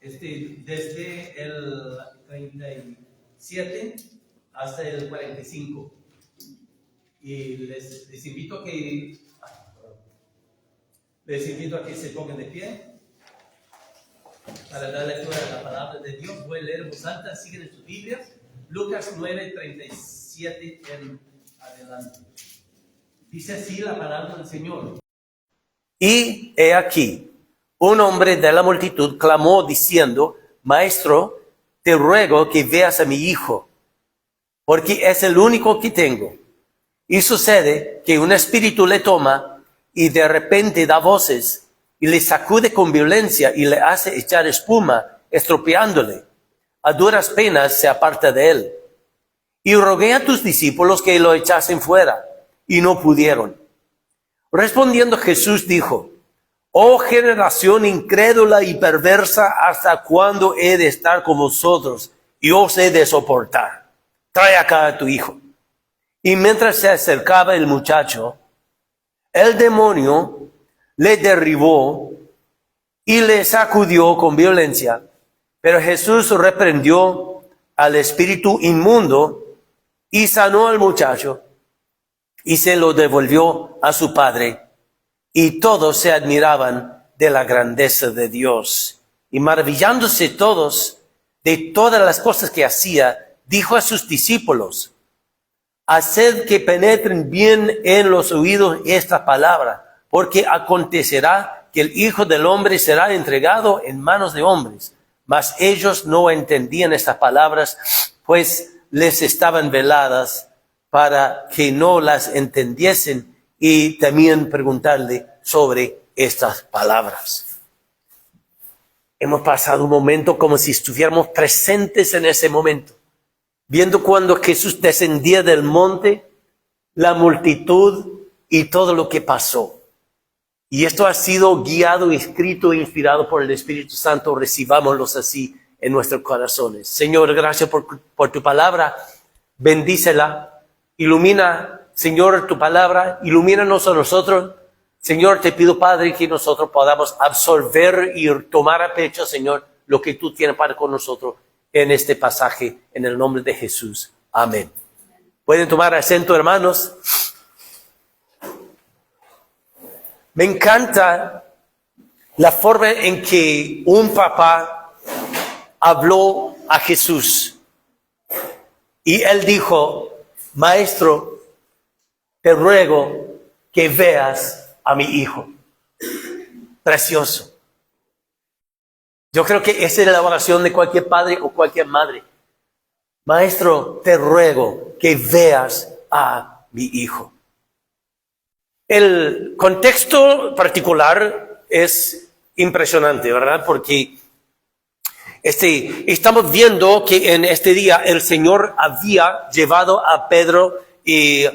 desde el 37 hasta el 45. Y les invito a que se pongan de pie para dar lectura a la palabra de Dios. Voy a leer en voz alta, siguen en sus Biblias. Lucas 9:37 en adelante. Dice así la palabra del Señor. Y he aquí, un hombre de la multitud clamó diciendo: Maestro, te ruego que veas a mi hijo, porque es el único que tengo. Y sucede que un espíritu le toma y de repente da voces y le sacude con violencia y le hace echar espuma, estropeándole. A duras penas se aparta de él. Y rogué a tus discípulos que lo echasen fuera, y no pudieron. Respondiendo Jesús dijo: Oh generación incrédula y perversa, ¿hasta cuándo he de estar con vosotros y os he de soportar? Trae acá a tu hijo. Y mientras se acercaba el muchacho, el demonio le derribó y le sacudió con violencia. Pero Jesús reprendió al espíritu inmundo y sanó al muchacho y se lo devolvió a su padre. Y todos se admiraban de la grandeza de Dios. Y maravillándose todos de todas las cosas que hacía, dijo a sus discípulos: Haced que penetren bien en los oídos esta palabra, porque acontecerá que el Hijo del Hombre será entregado en manos de hombres. Mas ellos no entendían estas palabras, pues les estaban veladas para que no las entendiesen, y temían preguntarle sobre estas palabras. Hemos pasado un momento como si estuviéramos presentes en ese momento, viendo cuando Jesús descendía del monte, la multitud y todo lo que pasó. Y esto ha sido guiado, escrito e inspirado por el Espíritu Santo. Recibámoslos así en nuestros corazones. Señor, gracias por tu palabra. Bendícela. Ilumina, Señor, tu palabra. Ilumínanos a nosotros. Señor, te pido, Padre, que nosotros podamos absorber y tomar a pecho, Señor, lo que tú tienes para con nosotros en este pasaje, en el nombre de Jesús. Amén. Pueden tomar asiento, hermanos. Me encanta la forma en que un papá habló a Jesús. Y él dijo: Maestro, te ruego que veas a mi hijo. Precioso. Yo creo que esa es la oración de cualquier padre o cualquier madre. Maestro, te ruego que veas a mi hijo. El contexto particular es impresionante, ¿verdad? Porque estamos viendo que en este día el Señor había llevado a Pedro y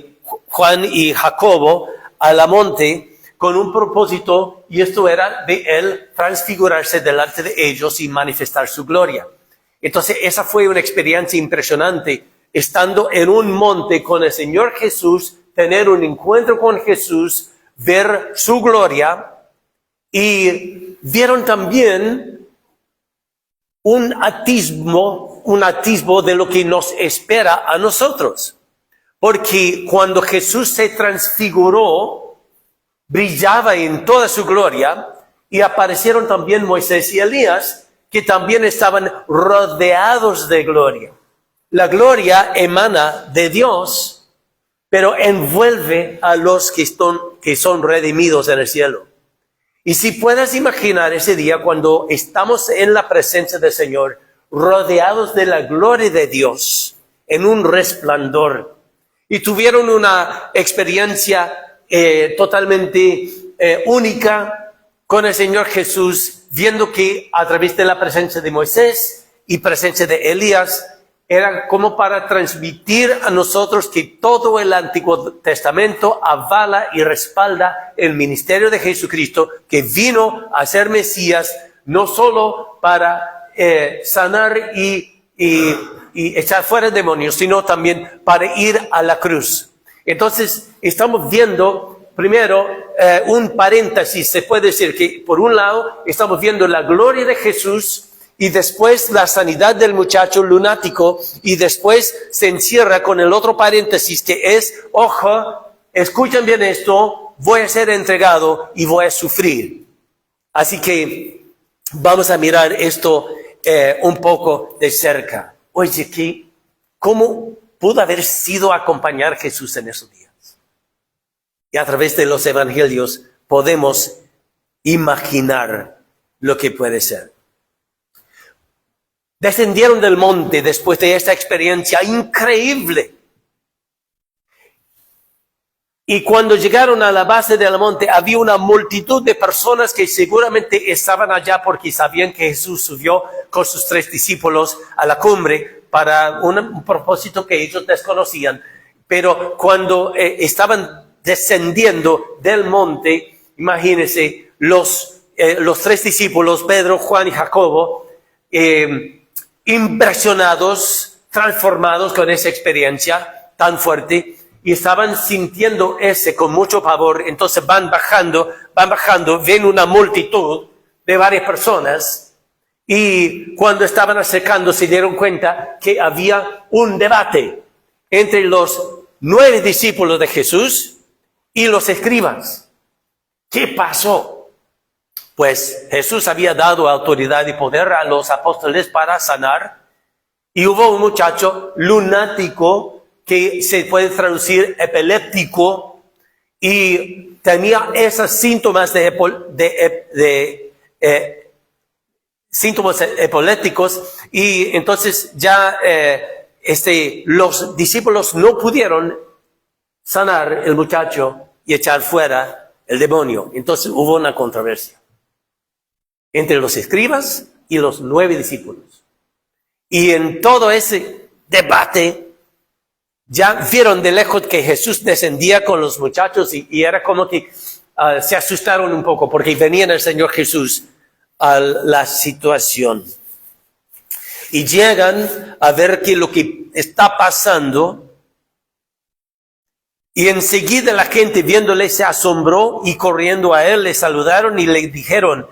Juan y Jacobo a la monte con un propósito, y esto era de él transfigurarse delante de ellos y manifestar su gloria. Entonces esa fue una experiencia impresionante, estando en un monte con el Señor Jesús, tener un encuentro con Jesús, ver su gloria, y vieron también un atisbo de lo que nos espera a nosotros. Porque cuando Jesús se transfiguró, brillaba en toda su gloria, y aparecieron también Moisés y Elías, que también estaban rodeados de gloria. La gloria emana de Dios, pero envuelve a los que son redimidos en el cielo. Y si puedes imaginar ese día cuando estamos en la presencia del Señor, rodeados de la gloria de Dios, en un resplandor, y tuvieron una experiencia totalmente única con el Señor Jesús, viendo que a través de la presencia de Moisés y presencia de Elías, era como para transmitir a nosotros que todo el Antiguo Testamento avala y respalda el ministerio de Jesucristo, que vino a ser Mesías, no solo para sanar y echar fuera demonios, sino también para ir a la cruz. Entonces, estamos viendo primero un paréntesis, se puede decir que por un lado estamos viendo la gloria de Jesús, y después la sanidad del muchacho lunático, y después se encierra con el otro paréntesis que es, ojo, escuchen bien esto, voy a ser entregado y voy a sufrir. Así que vamos a mirar esto un poco de cerca. Oye, ¿cómo pudo haber sido acompañar a Jesús en esos días? Y a través de los evangelios podemos imaginar lo que puede ser. Descendieron del monte después de esta experiencia increíble. Y cuando llegaron a la base del monte, había una multitud de personas que seguramente estaban allá porque sabían que Jesús subió con sus 3 discípulos a la cumbre para un propósito que ellos desconocían. Pero cuando estaban descendiendo del monte, imagínense, los 3 discípulos, Pedro, Juan y Jacobo, impresionados, transformados con esa experiencia tan fuerte, y estaban sintiendo con mucho pavor. Entonces van bajando, ven una multitud de varias personas, y cuando estaban acercando se dieron cuenta que había un debate entre los 9 discípulos de Jesús y los escribas. ¿Qué pasó? Pues Jesús había dado autoridad y poder a los apóstoles para sanar, y hubo un muchacho lunático que se puede traducir epiléptico, y tenía esos síntomas síntomas epilépticos, y entonces ya los discípulos no pudieron sanar el muchacho y echar fuera el demonio. Entonces hubo una controversia entre los escribas y los 9 discípulos. Y en todo ese debate, ya vieron de lejos que Jesús descendía con los muchachos, y era como que se asustaron un poco porque venían el Señor Jesús a la situación. Y llegan a ver que lo que está pasando, y enseguida la gente viéndole se asombró, y corriendo a él le saludaron y le dijeron,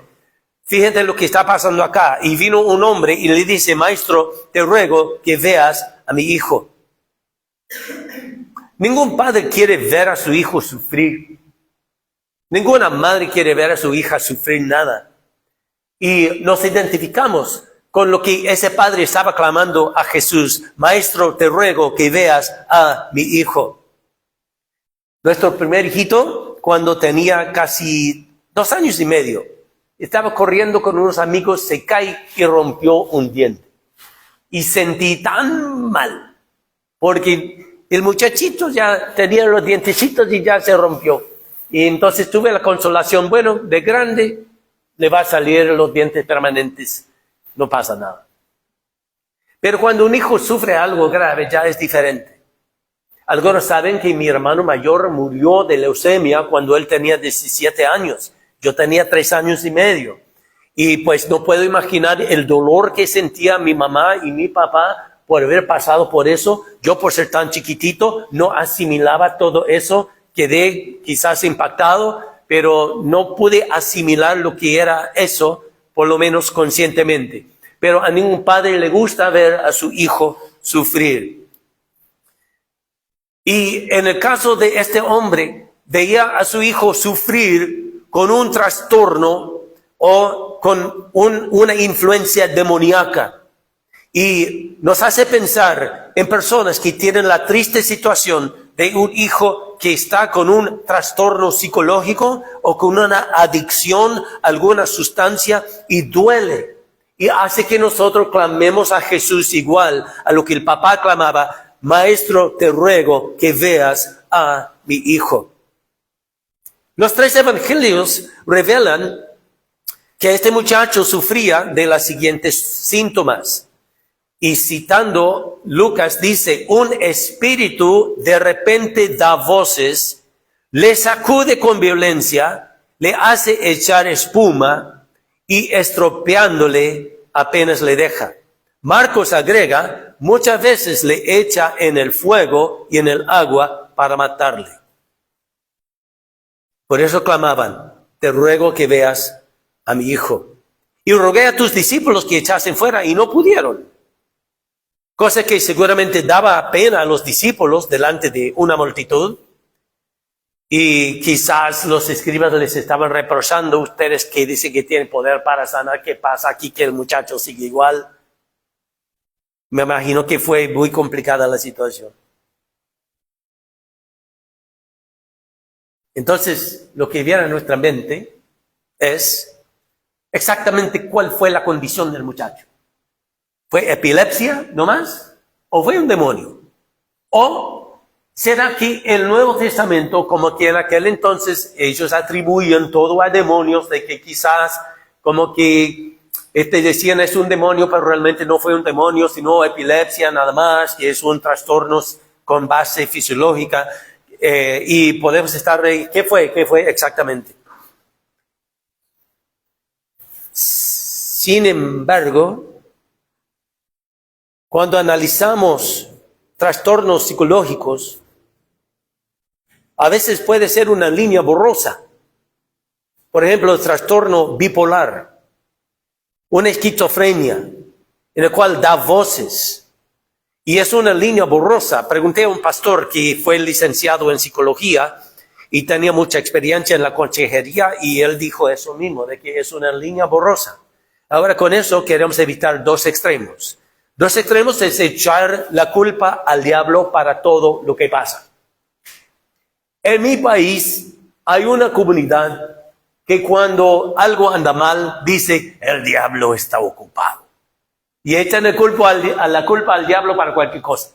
fíjate lo que está pasando acá. Y vino un hombre y le dice, maestro, te ruego que veas a mi hijo. Ningún padre quiere ver a su hijo sufrir. Ninguna madre quiere ver a su hija sufrir nada. Y nos identificamos con lo que ese padre estaba clamando a Jesús. Maestro, te ruego que veas a mi hijo. Nuestro primer hijito, cuando tenía casi 2 años y medio, estaba corriendo con unos amigos, se cae y rompió un diente. Y sentí tan mal, porque el muchachito ya tenía los dientecitos y ya se rompió. Y entonces tuve la consolación, bueno, de grande le va a salir los dientes permanentes, no pasa nada. Pero cuando un hijo sufre algo grave ya es diferente. Algunos saben que mi hermano mayor murió de leucemia cuando él tenía 17 años. Yo tenía 3 años y medio. Y pues no puedo imaginar el dolor que sentía mi mamá y mi papá por haber pasado por eso. Yo, por ser tan chiquitito, no asimilaba todo eso. Quedé quizás impactado, pero no pude asimilar lo que era eso, por lo menos conscientemente. Pero a ningún padre le gusta ver a su hijo sufrir. Y en el caso de este hombre, veía a su hijo sufrir con un trastorno o con una influencia demoníaca. Y nos hace pensar en personas que tienen la triste situación de un hijo que está con un trastorno psicológico o con una adicción a alguna sustancia, y duele. Y hace que nosotros clamemos a Jesús igual a lo que el papá clamaba, maestro, te ruego que veas a mi hijo. Los 3 evangelios revelan que este muchacho sufría de los siguientes síntomas. Y citando Lucas dice, un espíritu de repente da voces, le sacude con violencia, le hace echar espuma y estropeándole apenas le deja. Marcos agrega, muchas veces le echa en el fuego y en el agua para matarle. Por eso clamaban, te ruego que veas a mi hijo. y rogué a tus discípulos que echasen fuera y no pudieron. Cosa que seguramente daba pena a los discípulos delante de una multitud. Y quizás los escribas les estaban reprochando, ustedes que dicen que tienen poder para sanar, ¿qué pasa aquí que el muchacho sigue igual? Me imagino que fue muy complicada la situación. Entonces, lo que viene a nuestra mente es exactamente cuál fue la condición del muchacho. ¿Fue epilepsia nomás? ¿O fue un demonio? ¿O será que el Nuevo Testamento, como que en aquel entonces ellos atribuían todo a demonios, de que quizás como que decían es un demonio, pero realmente no fue un demonio, sino epilepsia nada más, que es un trastorno con base fisiológica, y podemos estar, ¿qué fue exactamente? Sin embargo, cuando analizamos trastornos psicológicos, a veces puede ser una línea borrosa. Por ejemplo, el trastorno bipolar, una esquizofrenia, en el cual da voces. Y es una línea borrosa. Pregunté a un pastor que fue licenciado en psicología y tenía mucha experiencia en la consejería, y él dijo eso mismo, de que es una línea borrosa. Ahora, con eso queremos evitar dos extremos. Dos extremos es echar la culpa al diablo para todo lo que pasa. En mi país hay una comunidad que cuando algo anda mal dice el diablo está ocupado. Y echan la culpa al diablo para cualquier cosa.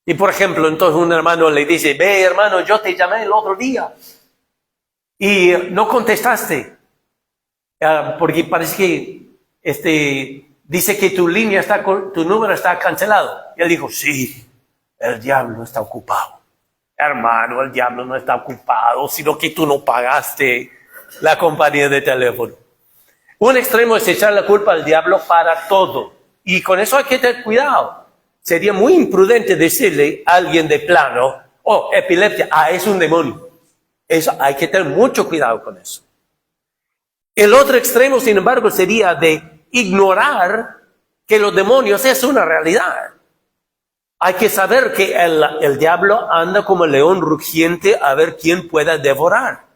Y por ejemplo, entonces un hermano le dice, ve hermano, yo te llamé el otro día y no contestaste. Porque parece que dice que tu número está cancelado. Y él dijo, sí, el diablo está ocupado. Hermano, el diablo no está ocupado, sino que tú no pagaste la compañía de teléfono. Un extremo es echar la culpa al diablo para todo. Y con eso hay que tener cuidado. Sería muy imprudente decirle a alguien de plano, oh, epilepsia, es un demonio. Eso, hay que tener mucho cuidado con eso. El otro extremo, sin embargo, sería de ignorar que los demonios es una realidad. Hay que saber que el diablo anda como el león rugiente a ver quién pueda devorar.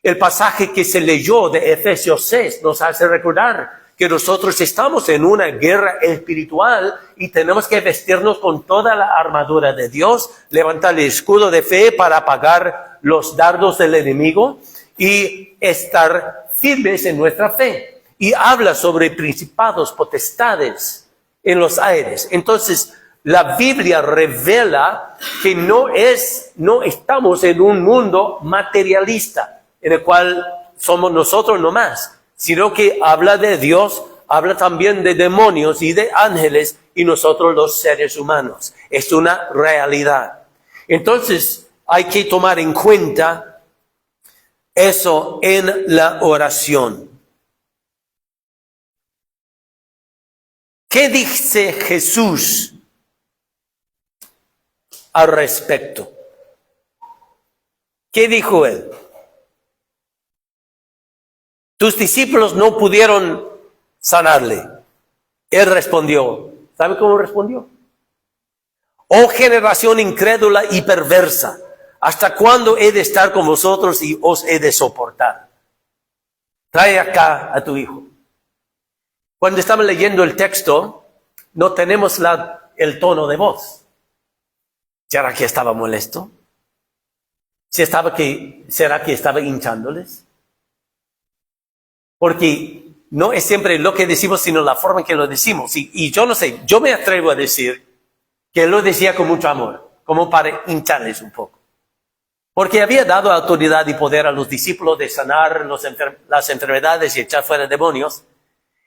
El pasaje que se leyó de Efesios 6 nos hace recordar que nosotros estamos en una guerra espiritual y tenemos que vestirnos con toda la armadura de Dios, levantar el escudo de fe para apagar los dardos del enemigo y estar firmes en nuestra fe. Y habla sobre principados, potestades en los aires. Entonces, la Biblia revela que no estamos en un mundo materialista, en el cual somos nosotros nomás, sino que habla de Dios, habla también de demonios y de ángeles y nosotros los seres humanos. Es una realidad. Entonces, hay que tomar en cuenta eso en la oración. ¿Qué dice Jesús al respecto? ¿Qué dijo él? Tus discípulos no pudieron sanarle. Él respondió. ¿Sabe cómo respondió? Oh generación incrédula y perversa, ¿hasta cuándo he de estar con vosotros y os he de soportar? Trae acá a tu hijo. Cuando estamos leyendo el texto, no tenemos el tono de voz. ¿Será que estaba molesto? ¿Será que estaba hinchándoles? Porque no es siempre lo que decimos, sino la forma en que lo decimos. Y yo no sé, yo me atrevo a decir que él lo decía con mucho amor, como para hincharles un poco. Porque había dado autoridad y poder a los discípulos de sanar las enfermedades y echar fuera demonios.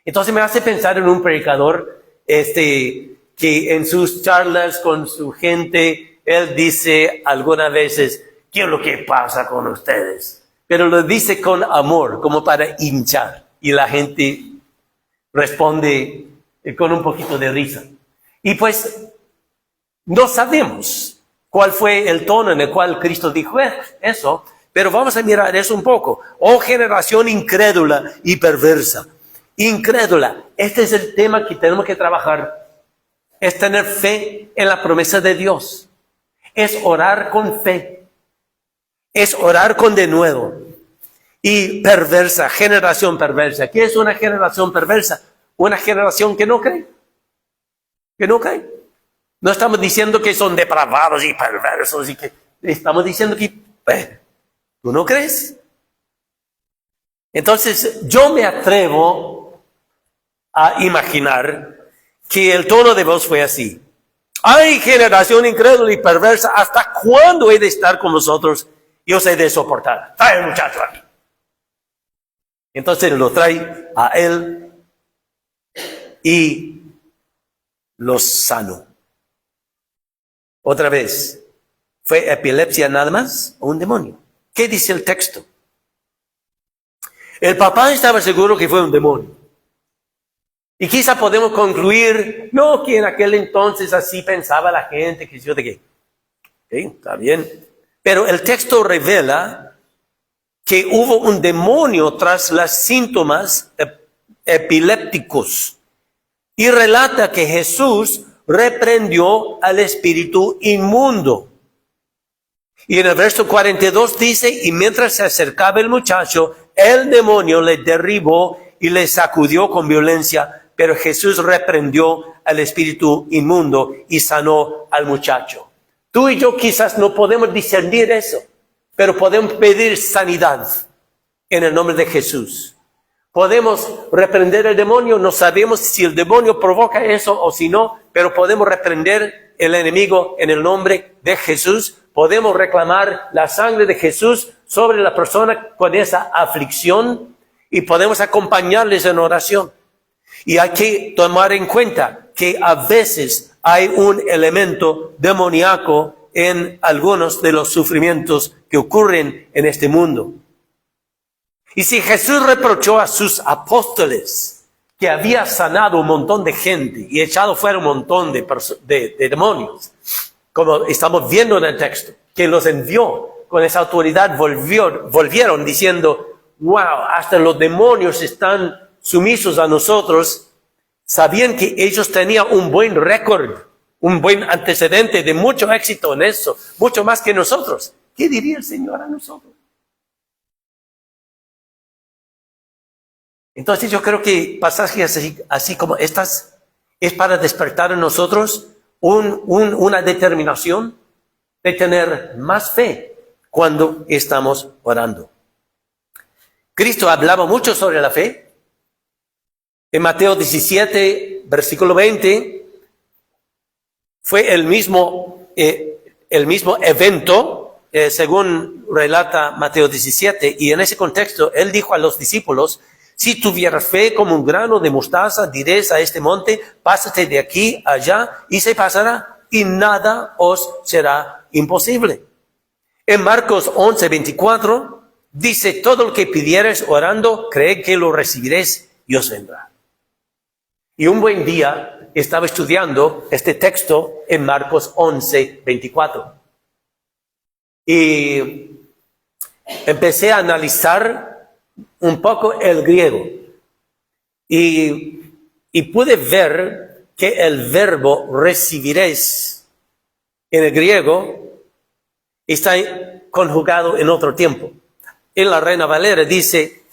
Entonces me hace pensar en un predicador que en sus charlas con su gente, él dice algunas veces, ¿qué es lo que pasa con ustedes? Pero lo dice con amor, como para hinchar. Y la gente responde con un poquito de risa. Y pues no sabemos cuál fue el tono en el cual Cristo dijo eso, pero vamos a mirar eso un poco. Oh generación incrédula y perversa. incrédula. Este es el tema que tenemos que trabajar. Es tener fe en la promesa de Dios. Es orar con fe. Es orar con denuedo. Y perversa, generación perversa. ¿Qué es una generación perversa? Una generación que no cree. Que no cree. No estamos diciendo que son depravados y perversos. Y que estamos diciendo que tú no crees. Entonces yo me atrevo a imaginar que el tono de voz fue así. ¡Ay, generación incrédula y perversa! ¿Hasta cuándo he de estar con vosotros? Yo sé de soportar. Trae el muchacho aquí. Entonces lo trae a él y lo sanó. Otra vez, ¿fue epilepsia nada más o un demonio? ¿Qué dice el texto? El papá estaba seguro que fue un demonio. Y quizá podemos concluir, no, que en aquel entonces así pensaba la gente, que yo de qué. ¿Sí? Está bien. Pero el texto revela que hubo un demonio tras los síntomas epilépticos. Y relata que Jesús reprendió al espíritu inmundo. Y en el verso 42 dice, y mientras se acercaba el muchacho, el demonio le derribó y le sacudió con violencia, pero Jesús reprendió al espíritu inmundo y sanó al muchacho. Tú y yo quizás no podemos discernir eso, pero podemos pedir sanidad en el nombre de Jesús. Podemos reprender el demonio, no sabemos si el demonio provoca eso o si no, pero podemos reprender el enemigo en el nombre de Jesús. Podemos reclamar la sangre de Jesús sobre la persona con esa aflicción y podemos acompañarles en oración. Y hay que tomar en cuenta que a veces hay un elemento demoníaco en algunos de los sufrimientos que ocurren en este mundo. Y si Jesús reprochó a sus apóstoles que había sanado un montón de gente y echado fuera un montón de demonios, como estamos viendo en el texto, que los envió con esa autoridad, volvieron diciendo, wow, hasta los demonios están sumisos a nosotros. Sabían que ellos tenían un buen récord, un buen antecedente de mucho éxito en eso, mucho más que nosotros. ¿Qué diría el Señor a nosotros? Entonces yo creo que pasajes así como estas es para despertar en nosotros una determinación de tener más fe cuando estamos orando. Cristo hablaba mucho sobre la fe. En Mateo 17, versículo 20, fue el mismo evento, según relata Mateo 17, y en ese contexto él dijo a los discípulos, si tuvieras fe como un grano de mostaza, diréis a este monte, pásate de aquí allá, y se pasará, y nada os será imposible. En Marcos 11, 24, dice, todo lo que pidieres orando, creed que lo recibiréis y os vendrá. Y un buen día estaba estudiando este texto en Marcos 11, 24. Y empecé a analizar un poco el griego. Y pude ver que el verbo recibiréis en el griego está conjugado en otro tiempo. En la Reina Valera dice,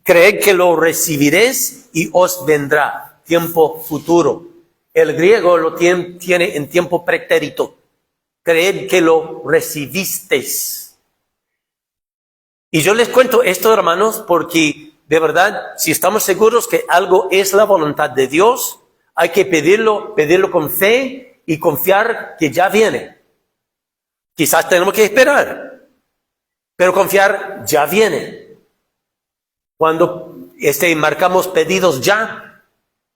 creed que lo recibiréis y os vendrá. Tiempo futuro. El griego lo tiene en tiempo pretérito. Creed que lo recibisteis. Y yo les cuento esto, hermanos, porque de verdad, si estamos seguros que algo es la voluntad de Dios, hay que pedirlo con fe y confiar que ya viene. Quizás tenemos que esperar, pero confiar ya viene. Cuando marcamos pedidos ya,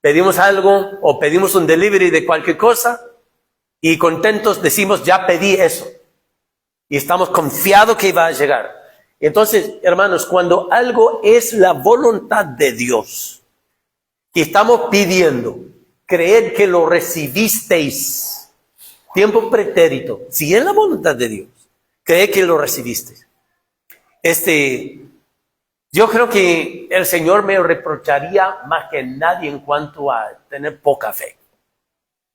pedimos algo o pedimos un delivery de cualquier cosa y contentos decimos, ya pedí eso. Y estamos confiados que va a llegar. Entonces, hermanos, cuando algo es la voluntad de Dios, que estamos pidiendo, creed que lo recibisteis, tiempo pretérito, si es la voluntad de Dios, creed que lo recibisteis. Yo creo que el Señor me reprocharía más que nadie en cuanto a tener poca fe.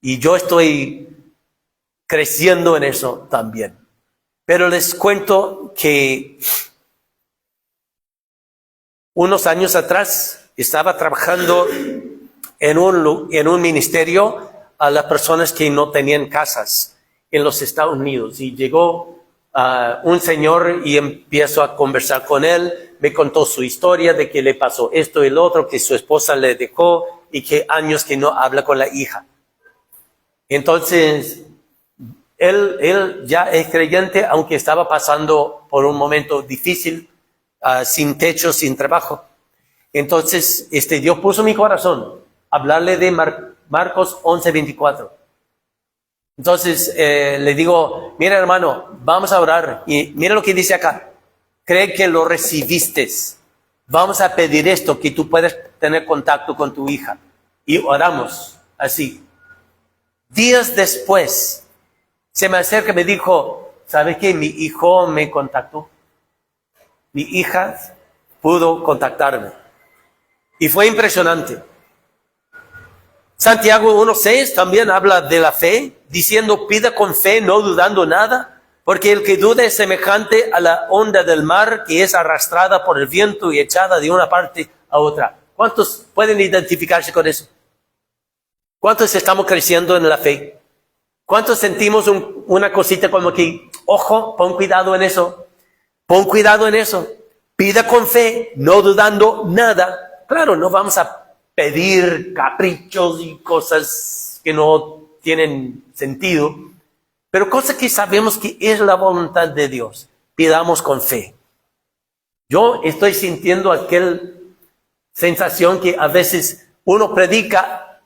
Y yo estoy creciendo en eso también. Pero les cuento que unos años atrás estaba trabajando en un ministerio a las personas que no tenían casas en los Estados Unidos. Y llegó un señor y empiezo a conversar con él. Me contó su historia de que le pasó esto y lo otro, que su esposa le dejó y que años que no habla con la hija. Entonces, él ya es creyente, aunque estaba pasando por un momento difícil, sin techo, sin trabajo. Entonces, Dios puso en mi corazón hablarle de Marcos 11:24. Entonces, le digo, mira hermano, vamos a orar. Y mira lo que dice acá. Cree que lo recibiste. Vamos a pedir esto, que tú puedas tener contacto con tu hija. Y oramos así. Días después, se me acerca y me dijo, ¿sabe qué? Mi hijo me contactó. Mi hija pudo contactarme. Y fue impresionante. Santiago 1:6 también habla de la fe, diciendo, pida con fe, no dudando nada, porque el que duda es semejante a la onda del mar que es arrastrada por el viento y echada de una parte a otra. ¿Cuántos pueden identificarse con eso? ¿Cuántos estamos creciendo en la fe? ¿Cuántos sentimos una cosita como que, ojo, pon cuidado en eso? Pon cuidado en eso. Pida con fe, no dudando nada. Claro, no vamos a pedir caprichos y cosas que no tienen sentido, pero cosas que sabemos que es la voluntad de Dios. Pidamos con fe. Yo estoy sintiendo aquella sensación que a veces uno predica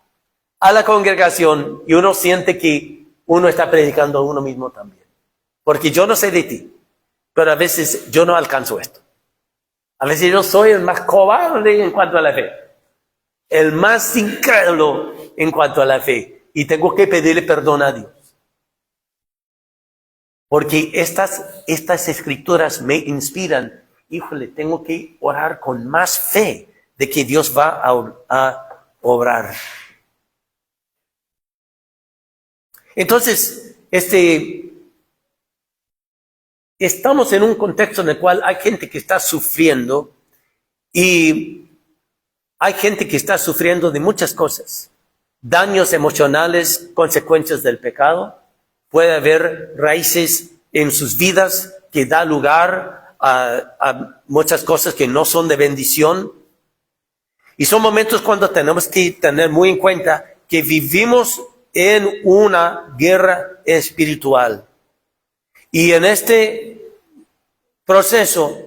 a la congregación y uno siente que uno está predicando a uno mismo también. Porque yo no sé de ti, pero a veces yo no alcanzo esto. A veces yo soy el más cobarde en cuanto a la fe, el más incrédulo en cuanto a la fe, y tengo que pedirle perdón a Dios. Porque estas escrituras me inspiran. Híjole, tengo que orar con más fe de que Dios va a obrar. Entonces, estamos en un contexto en el cual hay gente que está sufriendo y hay gente que está sufriendo de muchas cosas. Daños emocionales, consecuencias del pecado. Puede haber raíces en sus vidas que da lugar a muchas cosas que no son de bendición. Y son momentos cuando tenemos que tener muy en cuenta que vivimos en una guerra espiritual. Y en este proceso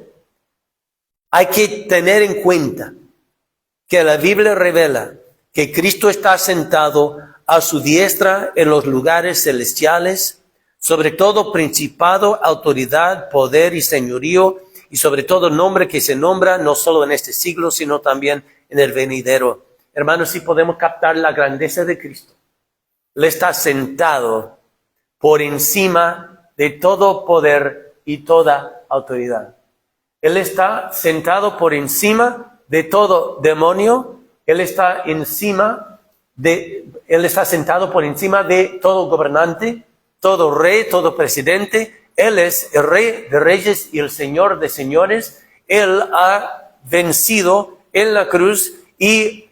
hay que tener en cuenta que la Biblia revela que Cristo está sentado a su diestra en los lugares celestiales, sobre todo principado, autoridad, poder y señorío, y sobre todo nombre que se nombra no solo en este siglo, sino también en el venidero. Hermanos, si podemos captar la grandeza de Cristo. Él está sentado por encima de todo poder y toda autoridad. Él está sentado por encima de todo demonio. Él está sentado por encima de todo gobernante, todo rey, todo presidente. Él es el Rey de Reyes y el Señor de Señores. Él ha vencido en la cruz y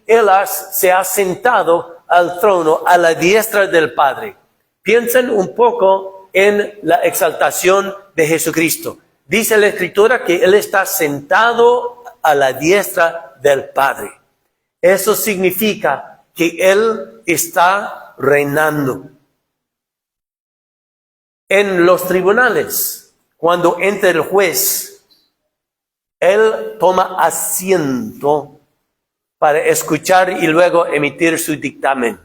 se ha sentado al trono a la diestra del Padre. Piensen un poco en la exaltación de Jesucristo. Dice la Escritura que Él está sentado a la diestra del Padre. Eso significa que Él está reinando. En los tribunales, cuando entra el juez, Él toma asiento para escuchar y luego emitir su dictamen.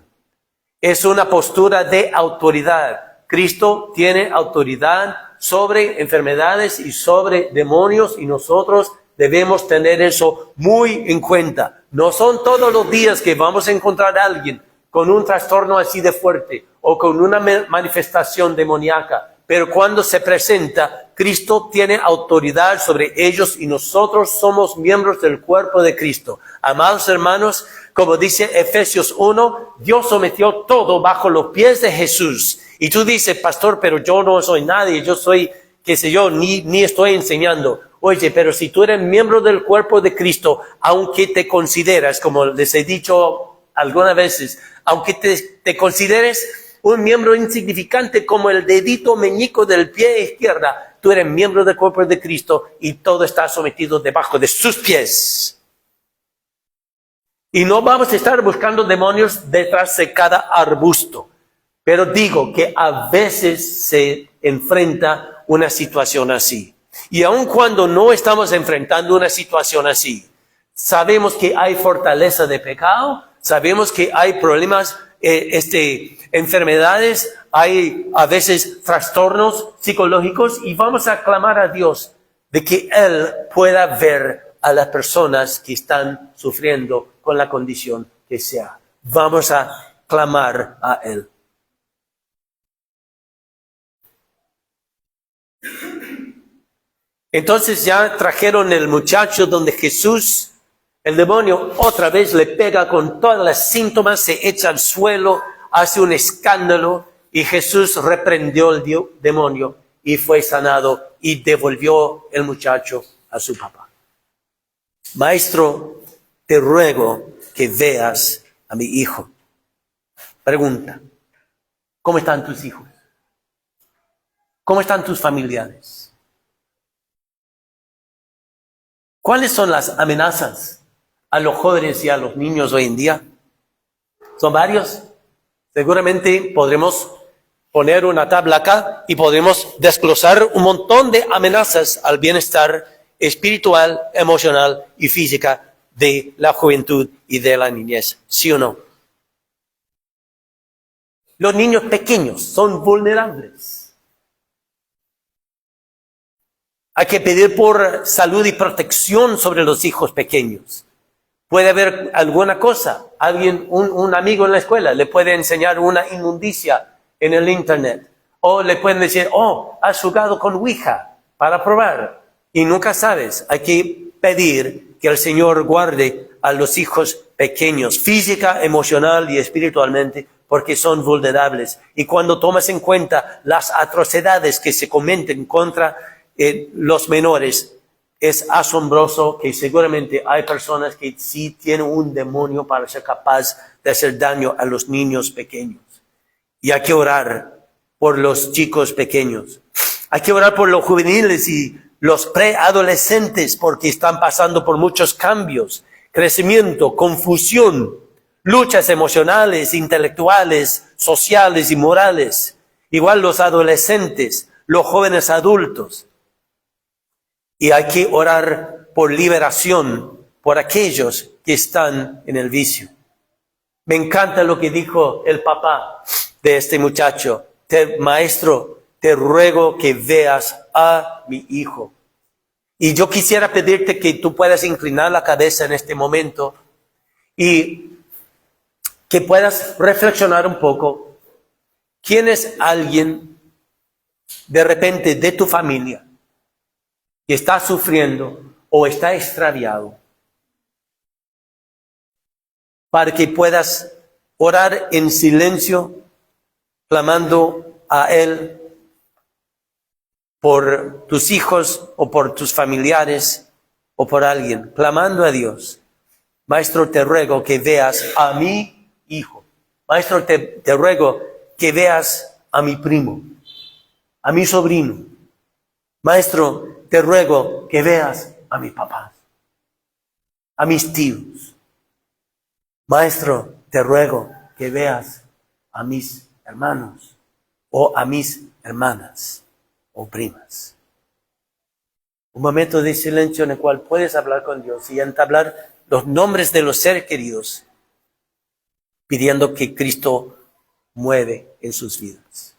Es una postura de autoridad. Cristo tiene autoridad sobre enfermedades y sobre demonios y nosotros debemos tener eso muy en cuenta. No son todos los días que vamos a encontrar a alguien con un trastorno así de fuerte o con una manifestación demoníaca, pero cuando se presenta, Cristo tiene autoridad sobre ellos y nosotros somos miembros del cuerpo de Cristo. Amados hermanos, como dice Efesios 1, Dios sometió todo bajo los pies de Jesús. Y tú dices, pastor, pero yo no soy nadie, yo soy, qué sé yo, ni estoy enseñando. Oye, pero si tú eres miembro del cuerpo de Cristo, aunque te consideras, como les he dicho algunas veces, aunque te consideres un miembro insignificante como el dedito meñico del pie izquierda, tú eres miembro del cuerpo de Cristo y todo está sometido debajo de sus pies. Y no vamos a estar buscando demonios detrás de cada arbusto. Pero digo que a veces se enfrenta una situación así. Y aun cuando no estamos enfrentando una situación así, sabemos que hay fortaleza de pecado, sabemos que hay problemas, enfermedades, hay a veces trastornos psicológicos y vamos a clamar a Dios de que Él pueda ver a las personas que están sufriendo con la condición que sea. Vamos a clamar a Él. Entonces ya trajeron el muchacho donde Jesús, el demonio otra vez le pega con todas las síntomas, se echa al suelo, hace un escándalo y Jesús reprendió al demonio y fue sanado y devolvió el muchacho a su papá. Maestro, te ruego que veas a mi hijo. Pregunta, ¿cómo están tus hijos? ¿Cómo están tus familiares? ¿Cuáles son las amenazas a los jóvenes y a los niños hoy en día? Son varios. Seguramente podremos poner una tabla acá y podremos desglosar un montón de amenazas al bienestar espiritual, emocional y física de la juventud y de la niñez. ¿Sí o no? Los niños pequeños son vulnerables. Hay que pedir por salud y protección sobre los hijos pequeños. Puede haber alguna cosa, un amigo en la escuela le puede enseñar una inmundicia en el internet. O le pueden decir, has jugado con Ouija para probar. Y nunca sabes, hay que pedir que el Señor guarde a los hijos pequeños, física, emocional y espiritualmente, porque son vulnerables. Y cuando tomas en cuenta las atrocidades que se cometen contra los menores, es asombroso que seguramente hay personas que sí tienen un demonio para ser capaz de hacer daño a los niños pequeños. Y hay que orar por los chicos pequeños. Hay que orar por los juveniles y los preadolescentes porque están pasando por muchos cambios, crecimiento, confusión, luchas emocionales, intelectuales, sociales y morales. Igual los adolescentes, los jóvenes adultos. Y hay que orar por liberación por aquellos que están en el vicio. Me encanta lo que dijo el papá de este muchacho. Maestro, te ruego que veas a mi hijo. Y yo quisiera pedirte que tú puedas inclinar la cabeza en este momento y que puedas reflexionar un poco. ¿Quién es alguien de repente de tu familia que está sufriendo o está extraviado, para que puedas orar en silencio, clamando a Él por tus hijos o por tus familiares o por alguien, clamando a Dios? Maestro, te ruego que veas a mi hijo. Maestro, te ruego que veas a mi primo, a mi sobrino. Maestro, te ruego que veas a mis papás, a mis tíos. Maestro, te ruego que veas a mis hermanos o a mis hermanas o primas. Un momento de silencio en el cual puedes hablar con Dios y entablar los nombres de los seres queridos, pidiendo que Cristo mueve en sus vidas.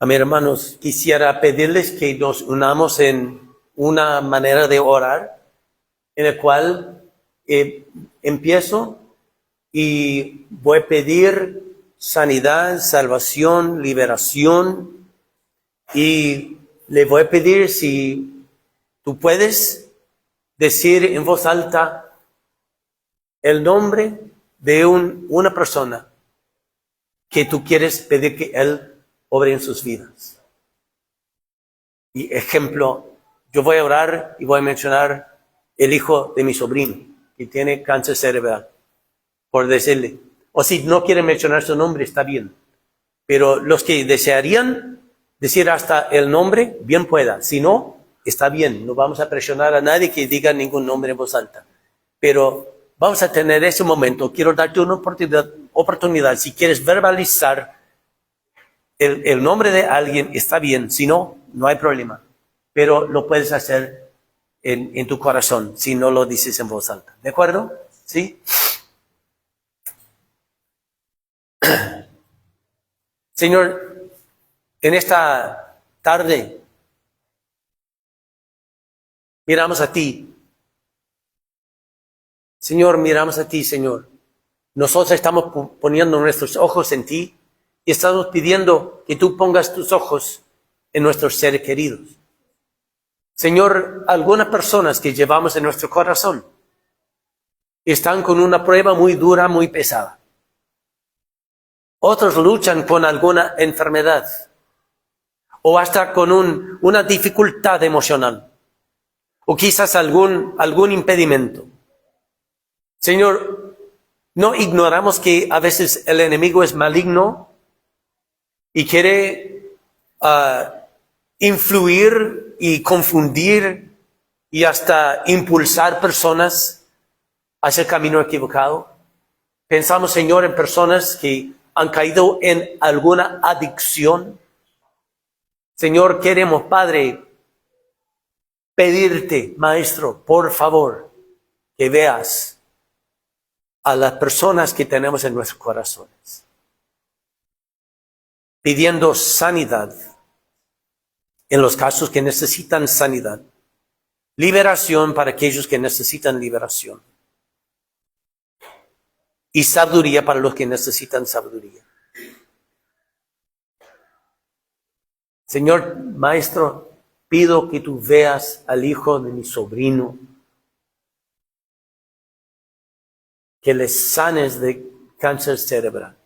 Amén, hermanos, quisiera pedirles que nos unamos en una manera de orar en el cual empiezo y voy a pedir sanidad, salvación, liberación, y le voy a pedir si tú puedes decir en voz alta el nombre de una persona que tú quieres pedir que Él obre en sus vidas. Y ejemplo, yo voy a orar y voy a mencionar el hijo de mi sobrino que tiene cáncer cerebral, por decirle. O si no quieren mencionar su nombre, está bien. Pero los que desearían decir hasta el nombre, bien pueda. Si no, está bien. No vamos a presionar a nadie que diga ningún nombre en voz alta. Pero vamos a tener ese momento. Quiero darte una oportunidad. Si quieres verbalizar el nombre de alguien, está bien. Si no, no hay problema. Pero lo puedes hacer en tu corazón, si no lo dices en voz alta. ¿De acuerdo? ¿Sí? Señor, en esta tarde miramos a ti. Señor, miramos a ti, Señor. Nosotros estamos poniendo nuestros ojos en ti y estamos pidiendo que tú pongas tus ojos en nuestros seres queridos. Señor, algunas personas que llevamos en nuestro corazón están con una prueba muy dura, muy pesada. Otros luchan con alguna enfermedad o hasta con una dificultad emocional o quizás algún impedimento. Señor, no ignoramos que a veces el enemigo es maligno y quiere influir y confundir y hasta impulsar personas hacia el camino equivocado. Pensamos, Señor, en personas que han caído en alguna adicción. Señor, queremos, Padre, pedirte, Maestro, por favor, que veas a las personas que tenemos en nuestros corazones, pidiendo sanidad en los casos que necesitan sanidad, liberación para aquellos que necesitan liberación, y sabiduría para los que necesitan sabiduría. Señor Maestro, pido que tú veas al hijo de mi sobrino, que le sanes de cáncer cerebral.